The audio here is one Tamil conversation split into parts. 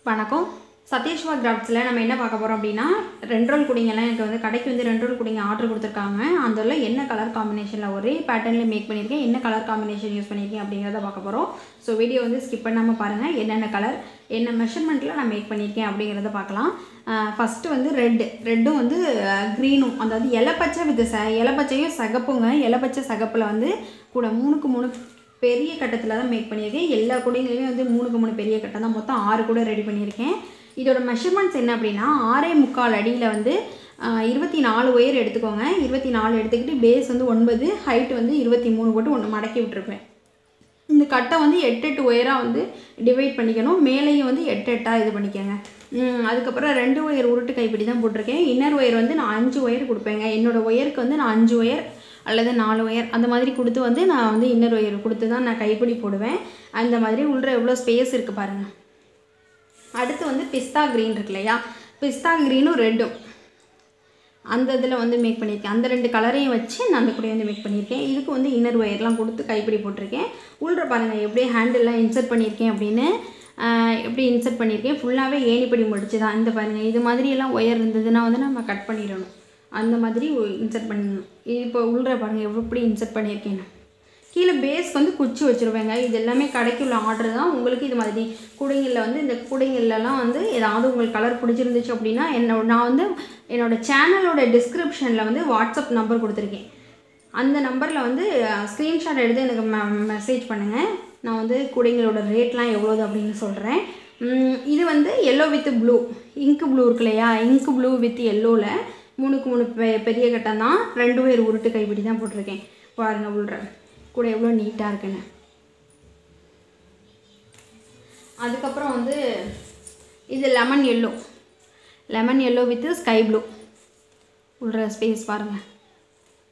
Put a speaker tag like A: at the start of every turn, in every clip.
A: வணக்கம். சதீஷ்வா கிராஃப்ட்ஸில் நம்ம என்ன பார்க்க போகிறோம் அப்படின்னா, 2 ரோல் குடிங்கெல்லாம் எனக்கு வந்து கடைக்கு வந்து 2 ரோல் குடிங்க ஆர்டர் கொடுத்துருக்காங்க. அதில் என்ன கலர் காம்பினேஷனில் ஒரே பேட்டர்னில் மேக் பண்ணியிருக்கேன், என்ன கலர் காம்பினேஷன் யூஸ் பண்ணியிருக்கேன் அப்படிங்கிறத பார்க்க போகிறோம். ஸோ வீடியோ வந்து ஸ்கிப் பண்ணாமல் பாருங்கள். என்னென்ன கலர், என்ன மெஷர்மெண்ட்டில் நான் மேக் பண்ணியிருக்கேன் அப்படிங்கிறத பார்க்கலாம். ஃபஸ்ட்டு வந்து ரெட்டும் வந்து க்ரீனும், அதாவது இலைப்பச்சை வித் இலைப்பச்சையும் சகப்புங்க. இலைப்பச்சை சகப்பில் வந்து கூட 3க்கு 3 பெரிய கட்டத்தில் தான் மேக் பண்ணியிருக்கேன். எல்லா கூடைங்களையுமே வந்து 3க்கு 3 பெரிய கட்டம் தான், மொத்தம் 6 கூட ரெடி பண்ணியிருக்கேன். இதோட மெஷர்மெண்ட்ஸ் என்ன அப்படின்னா, 6.25 அடியில் வந்து 24 ஒயர் எடுத்துக்கோங்க. 24 எடுத்துக்கிட்டு பேஸ் வந்து 9, ஹைட் வந்து 23 போட்டு ஒன்று மடக்கி விட்டுருப்பேன். இந்த கட்டை வந்து 8 ஒயராக வந்து டிவைட் பண்ணிக்கணும். மேலேயும் வந்து 8 இது பண்ணிக்கோங்க. அதுக்கப்புறம் 2 ஒயர் உருட்டு கைப்பிடி தான் போட்டிருக்கேன். இன்னர் ஒயர் வந்து நான் 5 ஒயர் கொடுப்பேங்க. என்னோடய ஒயருக்கு வந்து நான் 5 ஒயர் அல்லது 4 ஒயர் அந்த மாதிரி கொடுத்து வந்து நான் வந்து இன்னர் ஒயர் கொடுத்து தான் நான் கைப்பிடி போடுவேன். அந்த மாதிரி உள்ள எவ்வளோ ஸ்பேஸ் இருக்குது பாருங்கள். அடுத்து வந்து பிஸ்தா க்ரீன் இருக்கு இல்லையா, பிஸ்தா க்ரீனும் ரெட்டும் அந்த இதில் வந்து மேக் பண்ணியிருக்கேன். அந்த 2 கலரையும் வச்சு நான் அந்த கூட வந்து மேக் பண்ணியிருக்கேன். இதுக்கு வந்து இன்னர் ஒயர்லாம் கொடுத்து கைப்பிடி போட்டிருக்கேன். உள்ள பாருங்கள் எப்படி ஹேண்டில்லாம் இன்சர்ட் பண்ணியிருக்கேன் அப்படின்னு, எப்படி இன்சர்ட் பண்ணியிருக்கேன். ஃபுல்லாகவே ஏணிப்படி முடிச்சு தான். இந்த பாருங்கள், இது மாதிரியெல்லாம் ஒயர் இருந்ததுன்னா வந்து நம்ம கட் பண்ணிடணும். அந்த மாதிரி இன்சர்ட் பண்ணிடணும். இப்போ உள்ள பாருங்கள் எப்படி இன்சர்ட் பண்ணியிருக்கேன்னு. கீழே பேஸ்க்கு வந்து குச்சி வச்சுருவேங்க. இது எல்லாமே கடைக்கு உள்ள ஆர்டர் தான். உங்களுக்கு இது மாதிரி கூடைங்களில் வந்து இந்த கூடைங்கள்லாம் வந்து ஏதாவது உங்களுக்கு கலர் பிடிச்சிருந்துச்சு அப்படின்னா நான் வந்து என்னோடய சேனலோட டிஸ்கிரிப்ஷனில் வந்து வாட்ஸ்அப் நம்பர் கொடுத்துருக்கேன். அந்த நம்பரில் வந்து ஸ்க்ரீன்ஷாட் எடுத்து எனக்கு மெசேஜ் பண்ணுங்கள். நான் வந்து கூடைங்களோட ரேட்லாம் எவ்வளோது அப்படின்னு சொல்கிறேன். இது வந்து எல்லோ வித் ப்ளூ, இங்கு ப்ளூ இருக்கு இல்லையா, இங்கு ப்ளூ வித் எல்லோவில் 3க்கு 3 பெரிய கட்டம் தான். 2 ஒயர் உருட்டு கைப்பிடி தான் போட்டிருக்கேன். பாருங்கள் உள்ள கூட எவ்வளோ நீட்டாக இருக்குன்னு. அதுக்கப்புறம் வந்து இது lemon yellow with sky blue உள்ள ஸ்பேஸ் பாருங்கள்.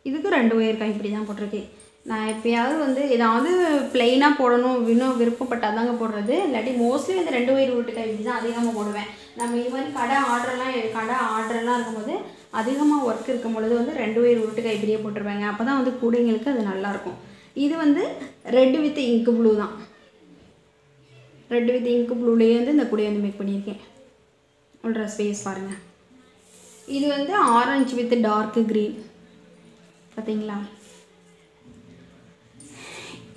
A: இதுக்கு 2 ஒயர் கைப்பிடி தான் போட்டிருக்கேன். நான் எப்போயாவது வந்து ஏதாவது ப்ளெயினாக போடணும் இன்னும் விருப்பப்பட்டால் தாங்க போடுறது. இல்லாட்டி மோஸ்ட்லி வந்து 2 ஒயர் உருட்டு கைப்பிடி தான் அதிகமாக போடுவேன். நம்ம இது மாதிரி கடை ஆர்டர்லாம் இருக்கும்போது அதிகமாக ஒர்க் இருக்கும் பொழுது வந்து 2 ஒயர் உருட்டு கைப்பிடியே போட்டுருவாங்க. அப்போ தான் வந்து கூடைங்களுக்கு அது நல்லாயிருக்கும். இது வந்து ரெட் வித் இங்கு ப்ளூ தான். ரெட் வித் இங்கு ப்ளூலேயே வந்து இந்த கூடையை வந்து மேக் பண்ணியிருக்கேன். உள்ள ஸ்பேஸ் பாருங்கள். இது வந்து ஆரஞ்சு வித் டார்க்கு க்ரீன் பார்த்தீங்களா.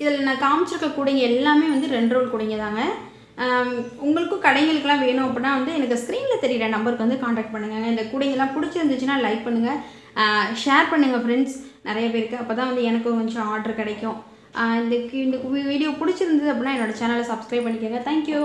A: இதில் நான் காமிச்சிருக்க கூடைங்க எல்லாமே வந்து 2 ரோல் கூடைங்க தாங்க. உங்களுக்கும் கடைங்களுக்கெல்லாம் வேணும் அப்படின்னா வந்து எனக்கு ஸ்க்ரீனில் தெரிகிற நம்பருக்கு வந்து காண்டாக்ட் பண்ணுங்கள். இந்த கூடைங்கெல்லாம் பிடிச்சிருந்துச்சுன்னா லைக் பண்ணுங்கள், ஷேர் பண்ணுங்கள் ஃப்ரெண்ட்ஸ் நிறைய பேருக்கு. அப்போ தான் வந்து எனக்கு கொஞ்சம் ஆர்டர் கிடைக்கும். இந்த வீடியோ பிடிச்சிருந்தது அப்படின்னா என்னோடய சேனலை சப்ஸ்கிரைப் பண்ணிக்கோங்க. தேங்க்யூ.